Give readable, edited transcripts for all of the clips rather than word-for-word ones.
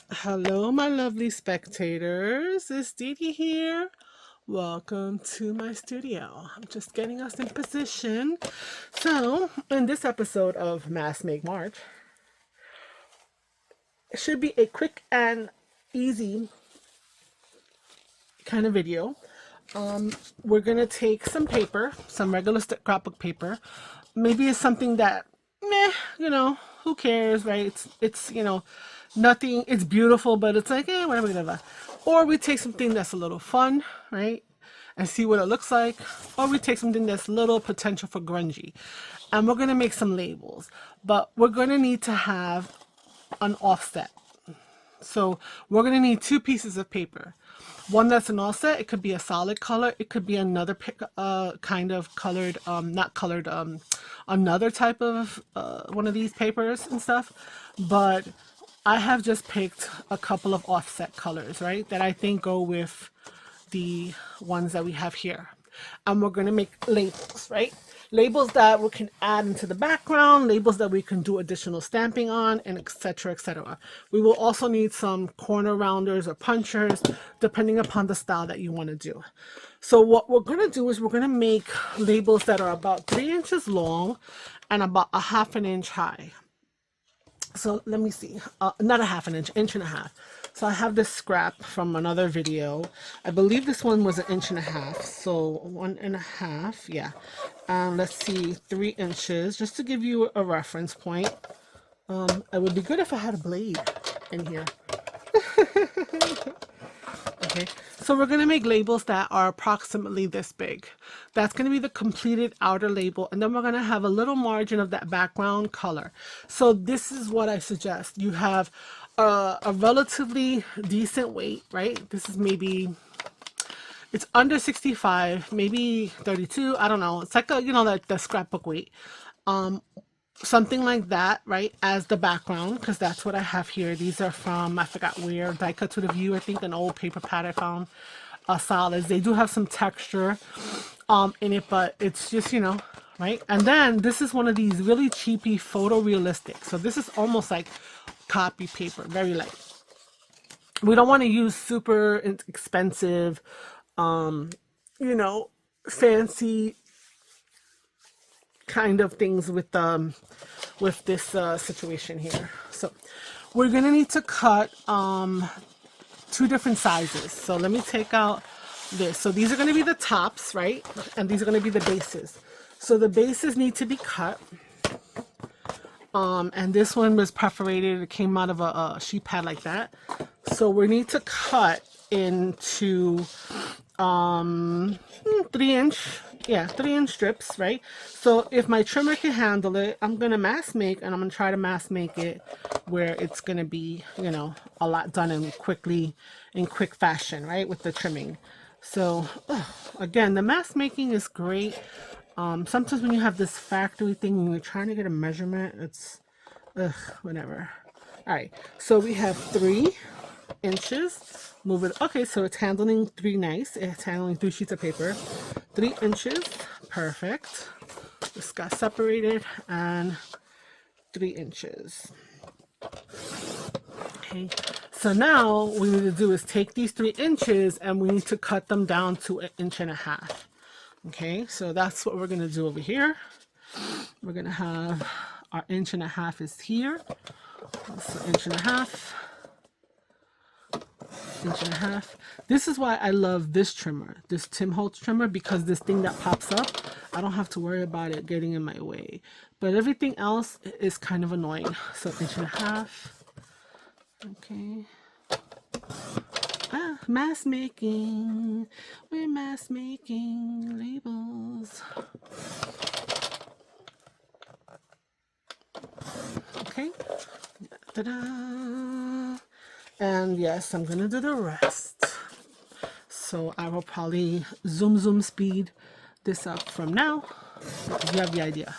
Hello, my lovely spectators. It's Dee here. Welcome to my studio. I'm just getting us in position. So, in this episode of Mass Make March, it should be a quick and easy kind of video. We're gonna take some paper, some regular scrapbook paper. Maybe it's something that, meh, who cares, right? It's nothing. It's beautiful, but it's like, whatever, whatever. Or we take something that's a little fun, right, and see what it looks like. Or we take something that's little potential for grungy, and we're gonna make some labels. But we're gonna need to have an offset. So we're going to need two pieces of paper. One that's an offset. It could be a solid color. It could be another kind of colored, not colored, another type of one of these papers and stuff. But I have just picked a couple of offset colors, right, that I think go with the ones that we have here. And we're going to make labels, right? Labels that we can add into the background, labels that we can do additional stamping on, and etc, etc. We will also need some corner rounders or punchers, depending upon the style that you want to do. So what we're going to do is we're going to make labels that are about 3 inches long and about a ½ inch high. So let me see, not a ½ inch, inch and a half. So I have this scrap from another video. I believe this one was 1.5 inches. So 1.5, yeah. Let's see, 3 inches, just to give you a reference point. It would be good if I had a blade in here. Okay, so we're going to make labels that are approximately this big. That's going to be the completed outer label, and then we're going to have a little margin of that background color. So this is what I suggest. You have a relatively decent weight, right? This is maybe, it's under 65, maybe 32, I don't know. It's like a, like the scrapbook weight. Something like that, right, as the background, because that's what I have here. These are from, I forgot where, Die Cut to the View, I think, an old paper pad I found. Solids. They do have some texture in it, but it's just, right? And then this is one of these really cheapy photorealistic. So this is almost like copy paper, very light. We don't want to use super expensive, fancy kind of things with this situation here. So we're gonna need to cut 2 different sizes. So let me take out this. So these are going to be the tops, right? And these are going to be the bases. So the bases need to be cut. And this one was perforated. It came out of a sheet pad like that. So we need to cut into 3-inch strips, right? So if my trimmer can handle it, I'm going to mass make, and I'm going to try to mass make it where it's going to be, a lot done in quick fashion, right? With the trimming. So again, the mass making is great. Sometimes when you have this factory thing and you're trying to get a measurement, it's whatever. All right, so we have 3 inches. Move it. Okay, so it's handling 3 nice. It's handling 3 sheets of paper. 3 inches. Perfect. This got separated, and 3 inches. Okay, so now what we need to do is take these 3 inches and we need to cut them down to 1.5 inches. Okay, so that's what we're going to do over here. We're going to have our 1.5 inches is here. So 1.5 inches. This is why I love this trimmer, this Tim Holtz trimmer, because this thing that pops up, I don't have to worry about it getting in my way. But everything else is kind of annoying. So 1.5 inches. Okay. Mass making. We're mass making labels. Okay. Ta-da! And yes, I'm gonna do the rest. So I will probably zoom speed this up from now. You have the idea.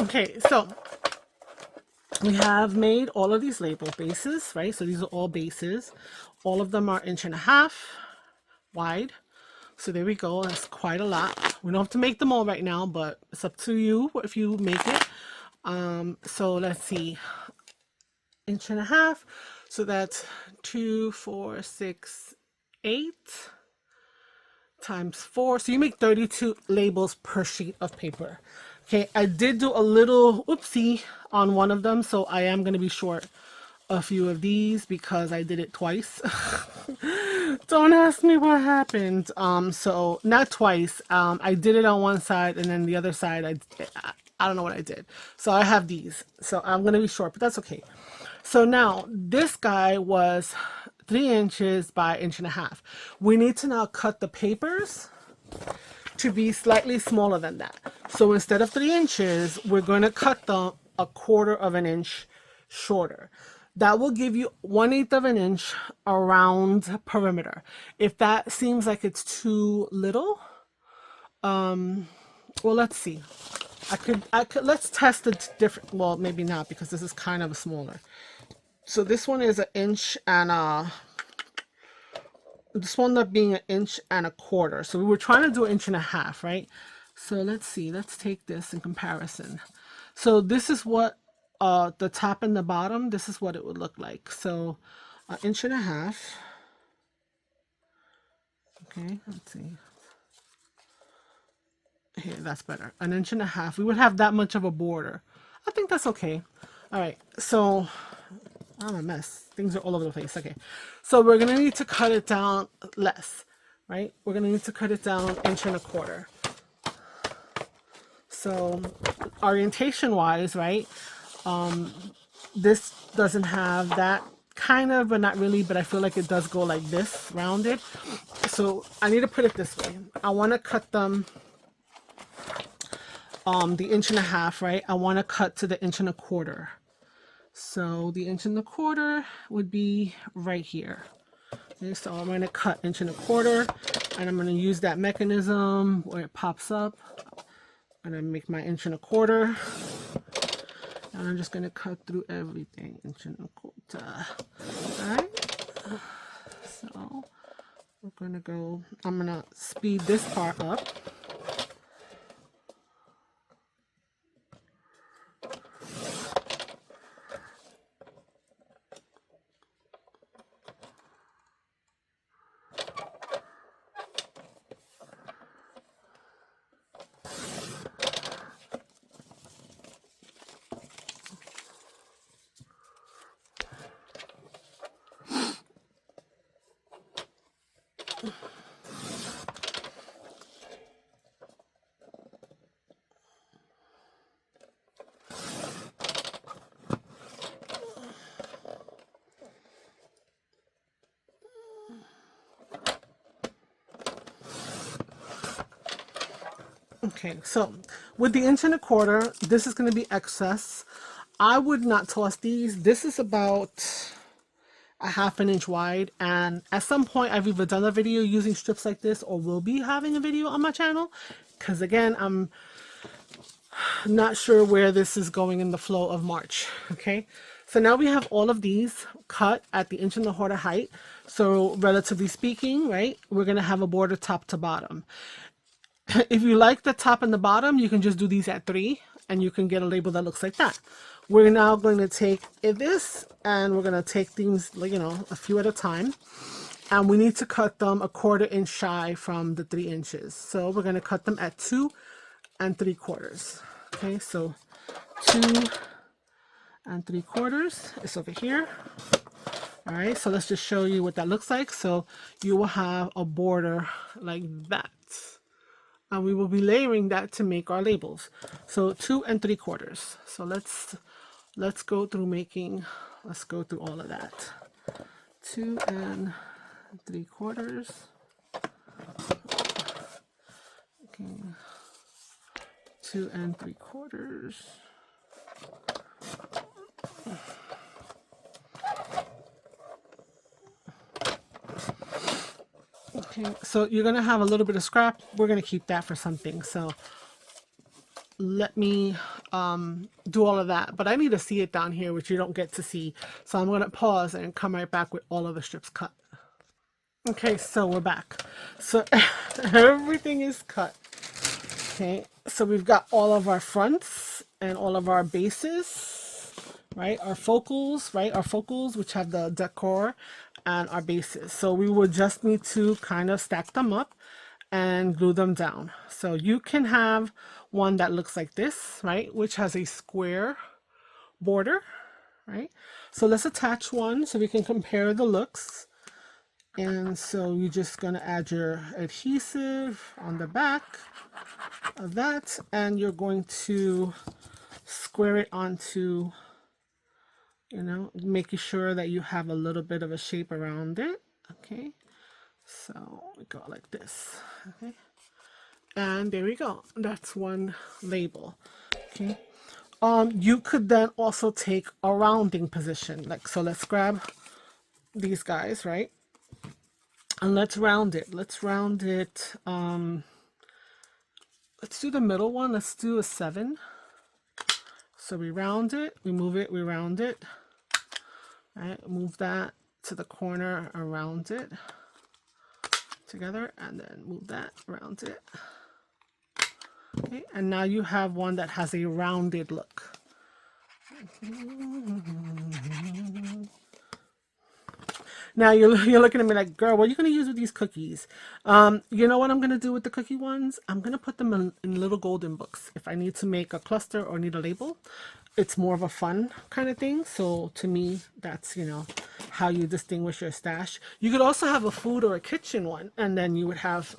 Okay, so we have made all of these label bases, right? So these are all bases. All of them are 1.5 inches wide. So there we go. That's quite a lot. We don't have to make them all right now, but it's up to you if you make it. So let's see, 1.5 inches. So that's 2, 4, 6, 8 times 4. So you make 32 labels per sheet of paper. Okay, I did do a little oopsie on one of them, so I am going to be short a few of these because I did it twice. Don't ask me what happened. So not twice. I did it on one side and then the other side I don't know what I did. So I have these. So I'm going to be short, but that's okay. So now this guy was 3 inches by 1.5 inches. We need to now cut the papers to be slightly smaller than that. So instead of 3 inches, we're going to cut them 1/4 inch shorter. That will give you 1/8 inch around perimeter. If that seems like it's too little, well, let's see. I could, let's test the different, well, maybe not because this is kind of smaller. So this one is 1 inch and this one up being 1.25 inches. So we were trying to do 1.5 inches, right? So let's see, let's take this in comparison. So this is what the top and the bottom, this is what it would look like. So 1.5 inches. Okay, let's see. Here, that's better. 1.5 inches. We would have that much of a border. I think that's okay. All right, so I'm a mess. Things are all over the place. Okay, so we're gonna need to cut it down less, right? We're gonna need to cut it down 1.25 inches. So orientation wise, right? This doesn't have that kind of, but not really, but I feel like it does go like this, rounded. So I need to put it this way. I want to cut them the 1.5 inches, right? I want to cut to the 1.25 inches. So the 1.25 inches would be right here. Okay, so I'm going to cut 1.25 inches, and I'm going to use that mechanism where it pops up. I'm going to make my 1.25 inches. And I'm just going to cut through everything. 1.25 inches. Alright. So we're going to go, I'm going to speed this part up. Okay, so with the 1.25 inches, this is going to be excess. I would not toss these. This is about 1/2 inch wide, and at some point I've either done a video using strips like this or will be having a video on my channel, because again, I'm not sure where this is going in the flow of March. Okay, so now we have all of these cut at the 1.25 inch height. So relatively speaking, right, we're going to have a border top to bottom. If you like the top and the bottom, you can just do these at 3 and you can get a label that looks like that. We're now going to take this and we're going to take things, you know, a few at a time. And we need to cut them 1/4 inch shy from the 3 inches. So we're going to cut them at 2 3/4. Okay, so 2 3/4 is over here. All right, so let's just show you what that looks like. So you will have a border like that. And we will be layering that to make our labels. So 2 3/4. So let's go through making, let's go through all of that. 2 3/4. Okay. 2 3/4. Okay, so you're going to have a little bit of scrap. We're going to keep that for something. So let me do all of that, but I need to see it down here, which you don't get to see. So I'm going to pause and come right back with all of the strips cut. Okay, so we're back. So everything is cut. Okay, so we've got all of our fronts and all of our bases, right? Our focals, right? Our focals, which have the decor, and our bases. So we will just need to kind of stack them up and glue them down. So you can have one that looks like this, right? Which has a square border, right? So let's attach one so we can compare the looks. And so you're just going to add your adhesive on the back of that, and you're going to square it onto, you know, making sure that you have a little bit of a shape around it. Okay, so we go like this. Okay, and there we go. That's one label. Okay, you could then also take a rounding position, like so. Let's grab these guys, right? And let's round it. Let's round it. Let's do the middle one. Let's do a 7. So we round it, we move it, we round it. Right, move that to the corner around it together, and then move that around it. Okay, and now you have one that has a rounded look. Now you're looking at me like, girl, what are you going to use with these cookies? You know what I'm going to do with the cookie ones? I'm going to put them in little golden books. If I need to make a cluster or need a label, it's more of a fun kind of thing. So to me, that's, you know, how you distinguish your stash. You could also have a food or a kitchen one, and then you would have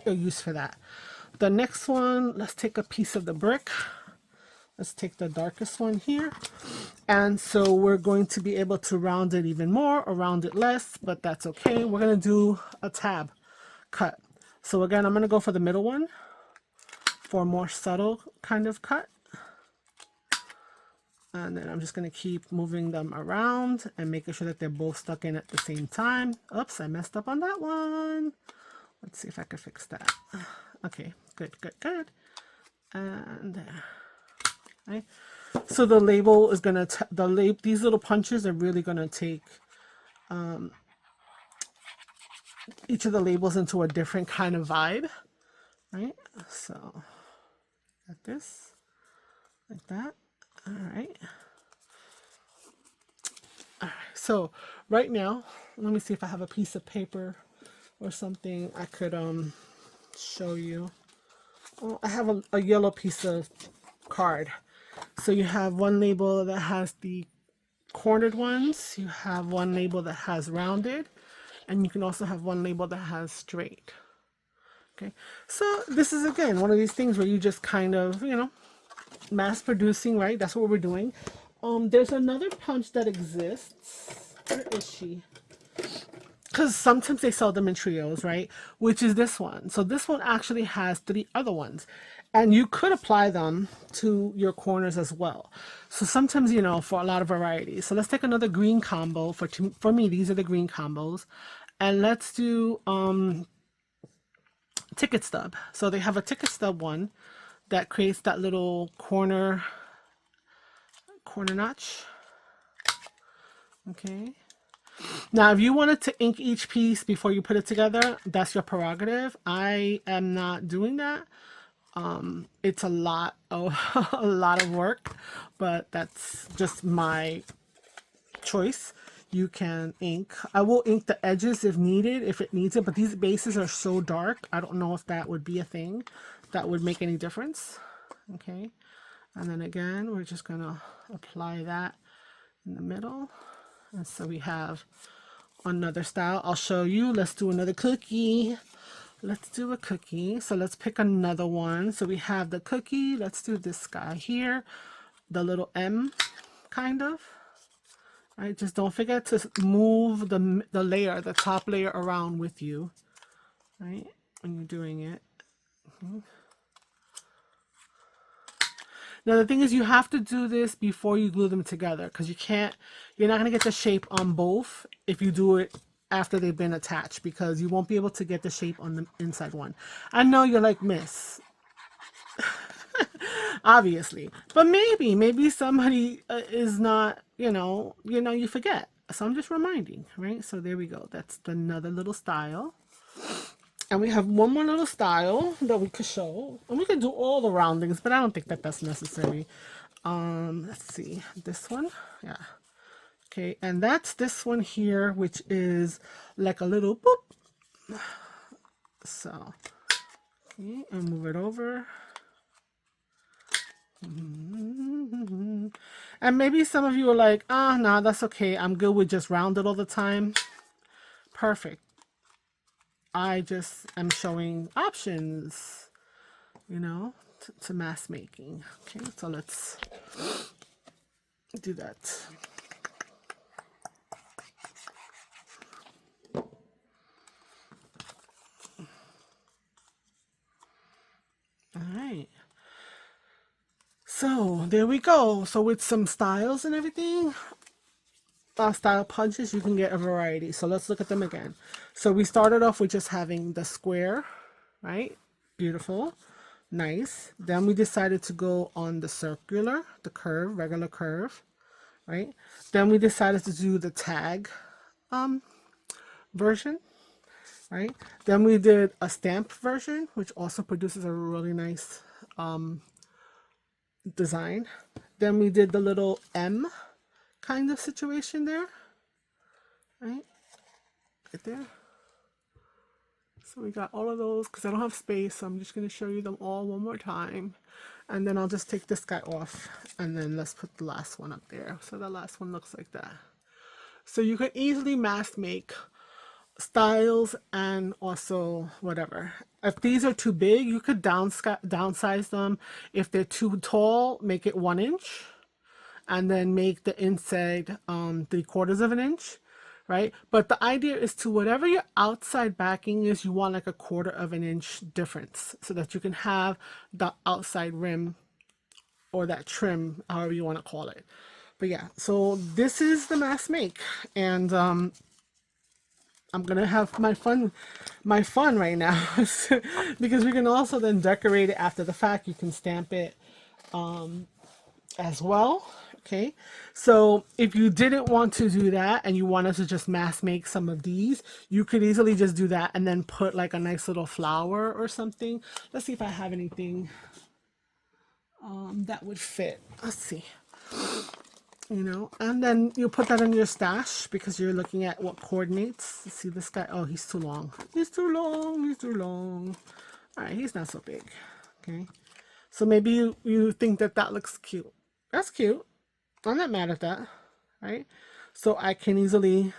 a use for that. The next one, let's take a piece of the brick. Let's take the darkest one here. And so we're going to be able to round it even more or round it less, but that's okay. We're going to do a tab cut. So again, I'm going to go for the middle one for a more subtle kind of cut. And then I'm just going to keep moving them around and making sure that they're both stuck in at the same time. Oops, I messed up on that one. Let's see if I can fix that. Okay, good, good, good. And there. Right. So the label is gonna these little punches are really gonna take each of the labels into a different kind of vibe, right? So like this, like that. All right. All right. So right now, let me see if I have a piece of paper or something I could show you. Oh, I have a yellow piece of card. So you have one label that has the cornered ones, you have one label that has rounded, and you can also have one label that has straight. Okay, so this is again one of these things where you just kind of, you know, mass producing, right? That's what we're doing. There's another punch that exists. Where is she? Because sometimes they sell them in trios, right? Which is this one. So this one actually has 3 other ones. And you could apply them to your corners as well. So sometimes, you know, for a lot of variety. So let's take another green combo. For me, these are the green combos. And let's do ticket stub. So they have a ticket stub one that creates that little corner notch. Okay. Now, if you wanted to ink each piece before you put it together, that's your prerogative. I am not doing that. It's a lot of work, but that's just my choice. You can ink. I will ink the edges if needed, if it needs it, but these bases are so dark, I don't know if that would be a thing that would make any difference. Okay, and then again, we're just gonna apply that in the middle. And so we have another style. I'll show you. Let's do another cookie. Let's do a cookie. So let's pick another one. So we have the cookie. Let's do this guy here. The little M, kind of. Right? Just don't forget to move the layer, the top layer around with you. Right? When you're doing it. Now the thing is, you have to do this before you glue them together, because you're not going to get the shape on both if you do it after they've been attached, because you won't be able to get the shape on the inside one. I know you're like, Miss, Obviously. But maybe somebody is not, you forget. So I'm just reminding, right? So there we go. That's another little style. And we have one more little style that we could show. And we could do all the roundings, but I don't think that that's necessary. Let's see. This one. Yeah. Okay. And that's this one here, which is like a little boop. So, okay. And move it over. And maybe some of you are like, oh, no, that's okay. I'm good with just rounded all the time. Perfect. I just am showing options, to mask making. Okay, so let's do that. All right. So there we go. So with some styles and everything, style punches, you can get a variety. So let's look at them again. So we started off with just having the square, right? Beautiful, nice. Then we decided to go on the circular, the curve, regular curve, right? Then we decided to do the tag version, right? Then we did a stamp version, which also produces a really nice design. Then we did the little M kind of situation there, right there. So we got all of those because I don't have space, so I'm just going to show you them all one more time, and then I'll just take this guy off, and then let's put the last one up there. So the last one looks like that. So you can easily mask make styles and also whatever. If these are too big, you could downsize them. If they're too tall, make it 1 inch. And then make the inside 3/4 of an inch, right? But the idea is to whatever your outside backing is, you want like a 1/4 of an inch difference so that you can have the outside rim or that trim, however you want to call it. But yeah, so this is the mask make, and I'm gonna have my fun right now because we can also then decorate it after the fact. You can stamp it as well. Okay, so if you didn't want to do that and you wanted to just mask make some of these, you could easily just do that and then put like a nice little flower or something. Let's see if I have anything that would fit. Let's see. And then you put that in your stash because you're looking at what coordinates. See this guy? Oh, he's too long. He's too long. He's too long. All right, he's not so big. Okay, so maybe you think that looks cute. That's cute. I'm not mad at that, right? So I can easily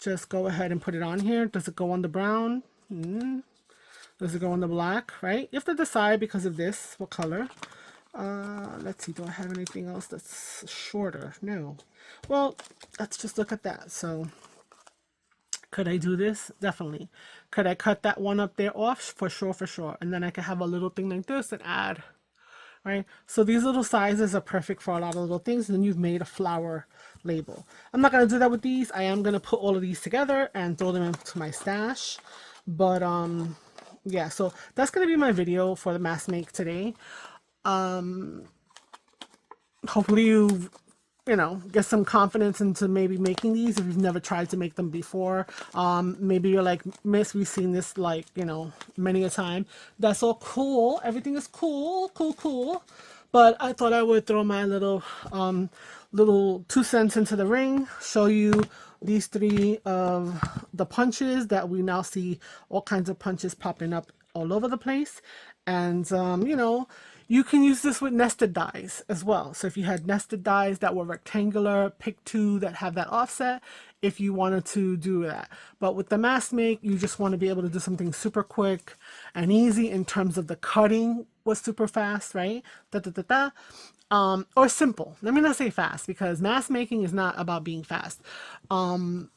just go ahead and put it on here. Does it go on the brown? Does it go on the black, right? You have to decide because of this, what color. Let's see, do I have anything else that's shorter? No. Well, let's just look at that. So could I do this? Definitely. Could I cut that one up there off? For sure. And then I could have a little thing like this and add. Right, so these little sizes are perfect for a lot of little things. And then you've made a flower label. I'm not going to do that with these. I am going to put all of these together and throw them into my stash. But yeah, so that's going to be my video for the mask make today. Hopefully you get some confidence into maybe making these if you've never tried to make them before. Maybe you're like, Miss, we've seen this like, many a time. That's all cool. Everything is cool. But I thought I would throw my little 2 cents into the ring, show you these 3 of the punches that we now see all kinds of punches popping up all over the place. And, you can use this with nested dies as well. So if you had nested dies that were rectangular, pick 2 that have that offset if you wanted to do that. But with the mask make, you just want to be able to do something super quick and easy in terms of the cutting was super fast, right? Or simple. Let me not say fast because mask making is not about being fast. And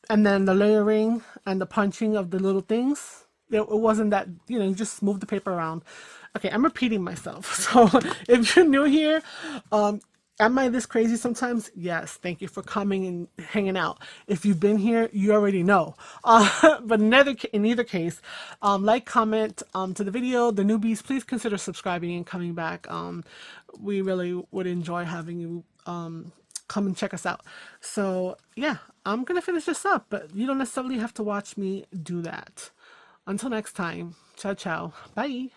then the layering and the punching of the little things, it wasn't that, you just move the paper around. Okay, I'm repeating myself. So if you're new here, Am I this crazy sometimes? Yes. Thank you for coming and hanging out. If you've been here, you already know. But in either case, like, comment to the video. The newbies, please consider subscribing and coming back. We really would enjoy having you come and check us out. So yeah, I'm gonna finish this up, but you don't necessarily have to watch me do that. Until next time, ciao ciao, bye.